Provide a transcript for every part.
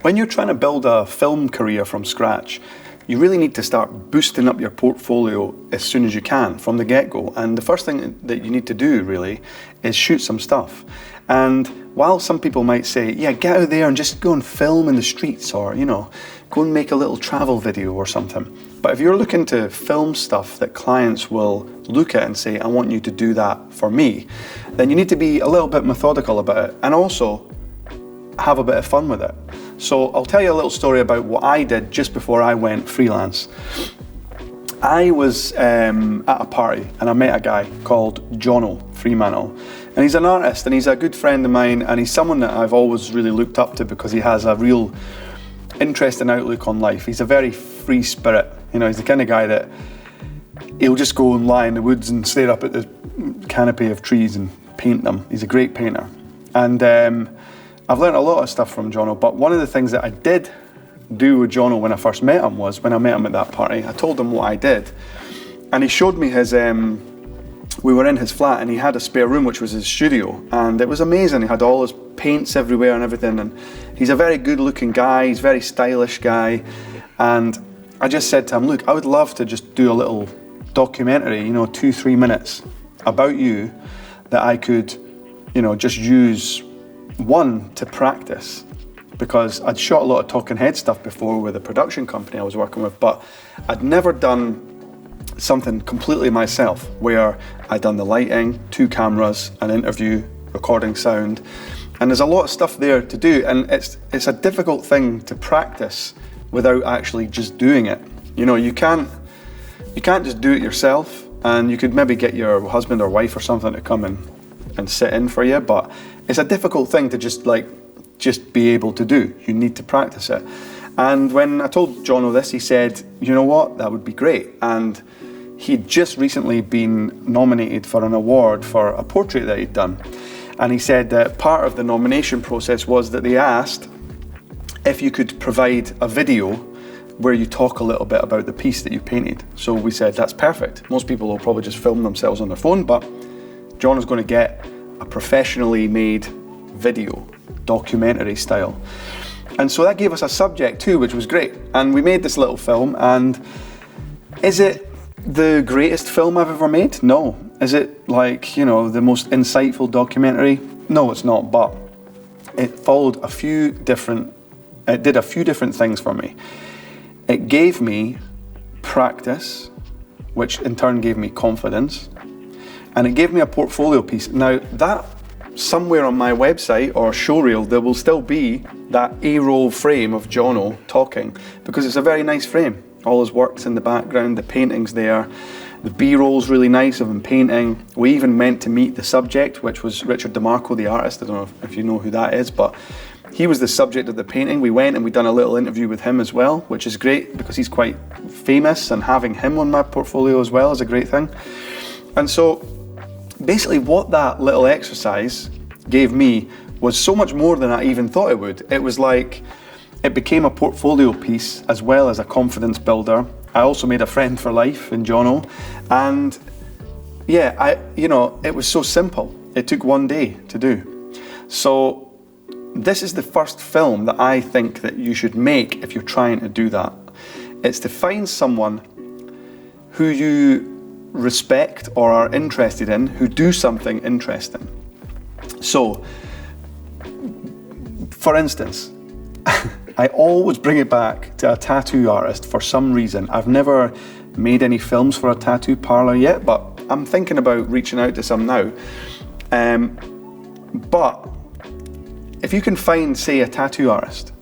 When you're trying to build a film career from scratch, you really need to start boosting up your portfolio as soon as you can from the get-go. And the first thing that you need to do really is shoot some stuff. And while some people might say, yeah, get out there and just go and film in the streets, or, you know, go and make a little travel video or something. But if you're looking to film stuff that clients will look at and say, I want you to do that for me, then you need to be a little bit methodical about it and also have a bit of fun with it. So I'll tell you a little story about what I did just before I went freelance. I was at a party and I met a guy called Jono Fremantle, and he's an artist and he's a good friend of mine, and he's someone that I've always really looked up to because he has a real interesting outlook on life. He's a very free spirit, you know, he's the kind of guy that he'll just go and lie in the woods and stare up at the canopy of trees and paint them. He's a great painter. And I've learned a lot of stuff from Jono, but one of the things that I did do with Jono when I first met him was, when I met him at that party, I told him what I did, and he showed me his, we were in his flat and he had a spare room which was his studio, and it was amazing. He had all his paints everywhere and everything, and he's a very good looking guy, he's a very stylish guy, and I just said to him, look, I would love to just do a little documentary, you know, 2-3 minutes about you that I could, you know, just use one to practice, because I'd shot a lot of talking head stuff before with a production company I was working with, but I'd never done something completely myself where I'd done the lighting, 2 cameras, an interview, recording sound, and there's a lot of stuff there to do, and it's a difficult thing to practice without actually just doing it. You know, you can't just do it yourself, and you could maybe get your husband or wife or something to come and sit in for you, but it's a difficult thing to just be able to do. You need to practice it. And when I told Jono this, he said, you know what, that would be great. And he'd just recently been nominated for an award for a portrait that he'd done. And he said that part of the nomination process was that they asked if you could provide a video where you talk a little bit about the piece that you painted. So we said, that's perfect. Most people will probably just film themselves on their phone, but Jono's going to get a professionally made video, documentary style. And so that gave us a subject too, which was great. And we made this little film, and is it the greatest film I've ever made? No. Is it like, you know, the most insightful documentary? No, it's not, but it followed it did a few different things for me. It gave me practice, which in turn gave me confidence, and it gave me a portfolio piece. Now that, somewhere on my website or showreel, there will still be that A-roll frame of Jono talking, because it's a very nice frame. All his work's in the background, the painting's there, the B-roll's really nice of him painting. We even meant to meet the subject, which was Richard DeMarco, the artist. I don't know if you know who that is, but he was the subject of the painting. We went and we done a little interview with him as well, which is great because he's quite famous, and having him on my portfolio as well is a great thing. And so basically what that little exercise gave me was so much more than I even thought it would. It was like, it became a portfolio piece as well as a confidence builder. I also made a friend for life in Jono, and yeah, it was so simple. It took one day to do. So this is the first film that I think that you should make if you're trying to do that. It's to find someone who you respect or are interested in, who do something interesting. So, for instance, I always bring it back to a tattoo artist for some reason. I've never made any films for a tattoo parlor yet, but I'm thinking about reaching out to some now. But if you can find, say, a tattoo artist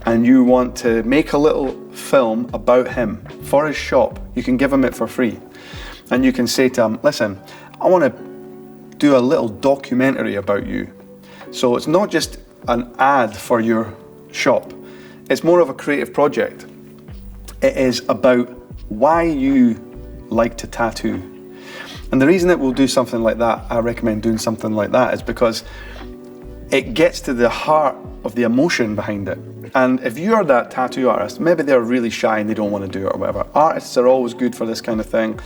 and you want to make a little film about him for his shop, you can give him it for free. And you can say to him, listen, I want to do a little documentary about you. So it's not just an ad for your shop. It's more of a creative project. It is about why you like to tattoo. And the reason that we'll do something like that, I recommend doing something like that, is because it gets to the heart of the emotion behind it. And if you're that tattoo artist, maybe they're really shy and they don't want to do it or whatever. Artists are always good for this kind of thing.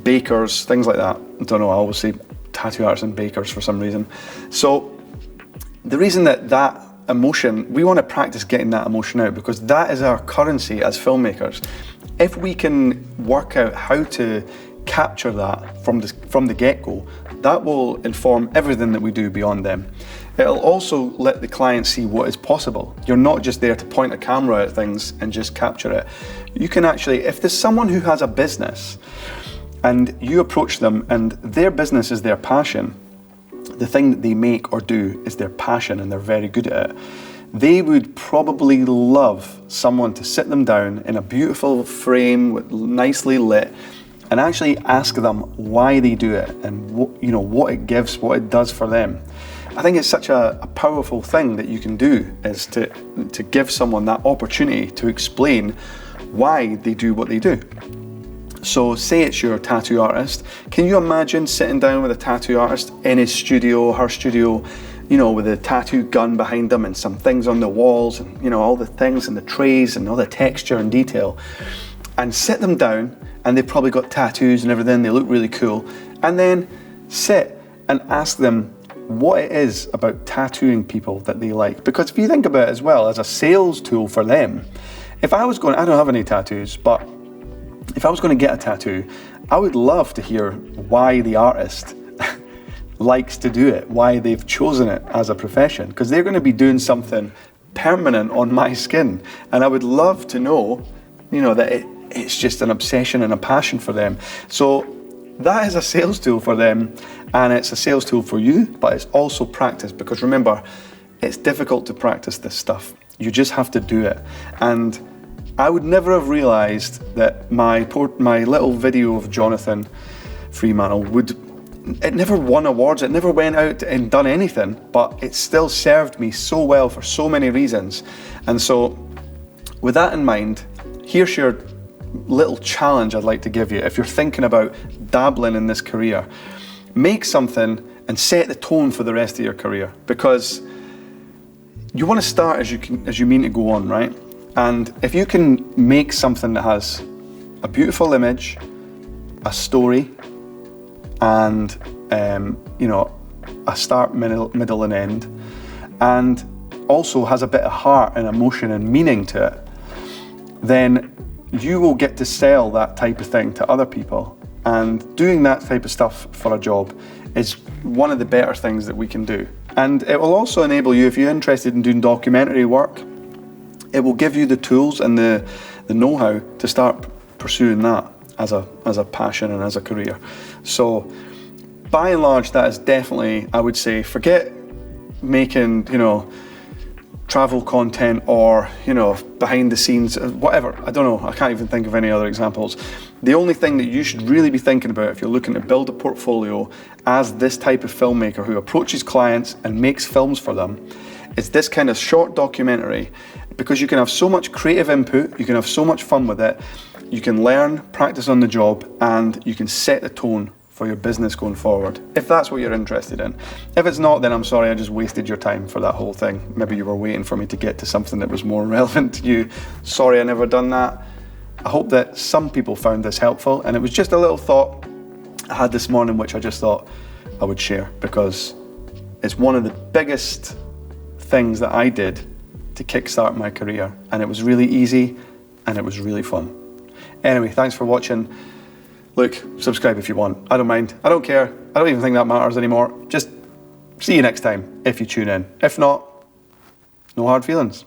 Bakers, things like that. I don't know, I always say tattoo artists and bakers for some reason. So the reason that emotion, we want to practice getting that emotion out, because that is our currency as filmmakers. If we can work out how to capture that from the get-go, that will inform everything that we do beyond them. It'll also let the client see what is possible. You're not just there to point a camera at things and just capture it. You can actually, if there's someone who has a business and you approach them and their business is their passion, the thing that they make or do is their passion and they're very good at it, they would probably love someone to sit them down in a beautiful frame, nicely lit, and actually ask them why they do it and what it gives, what it does for them. I think it's such a powerful thing that you can do, is to give someone that opportunity to explain why they do what they do. So say it's your tattoo artist. Can you imagine sitting down with a tattoo artist in his studio, her studio, with a tattoo gun behind them and some things on the walls and all the things and the trays and all the texture and detail, and sit them down, and they've probably got tattoos and everything, they look really cool, and then sit and ask them what it is about tattooing people that they like. Because if you think about it as well as a sales tool for them, if I was going, I don't have any tattoos, but if I was going to get a tattoo, I would love to hear why the artist likes to do it, why they've chosen it as a profession, because they're going to be doing something permanent on my skin, and I would love to know, that it's just an obsession and a passion for them. So that is a sales tool for them, and it's a sales tool for you, but it's also practice, because remember, it's difficult to practice this stuff. You just have to do it. And I would never have realized that my little video of Jonathan Fremantle it never won awards, it never went out and done anything, but it still served me so well for so many reasons. And so with that in mind, here's your little challenge I'd like to give you. If you're thinking about dabbling in this career, make something and set the tone for the rest of your career, because you want to start as you mean to go on, right? And if you can make something that has a beautiful image, a story, and a start, middle and end, and also has a bit of heart and emotion and meaning to it, then you will get to sell that type of thing to other people. And doing that type of stuff for a job is one of the better things that we can do. And it will also enable you, if you're interested in doing documentary work, it will give you the tools and the know-how to start pursuing that as a passion and as a career. So by and large, that is definitely, I would say, forget making, travel content or, behind the scenes, whatever. I don't know, I can't even think of any other examples. The only thing that you should really be thinking about if you're looking to build a portfolio as this type of filmmaker who approaches clients and makes films for them is this kind of short documentary, because you can have so much creative input, you can have so much fun with it, you can learn, practice on the job, and you can set the tone for your business going forward, if that's what you're interested in. If it's not, then I'm sorry, I just wasted your time for that whole thing. Maybe you were waiting for me to get to something that was more relevant to you. Sorry, I never done that. I hope that some people found this helpful, and it was just a little thought I had this morning which I just thought I would share, because it's one of the biggest things that I did to kickstart my career, and it was really easy and it was really fun. Anyway, thanks for watching. Look, subscribe if you want. I don't mind. I don't care. I don't even think that matters anymore. Just see you next time if you tune in. If not, no hard feelings.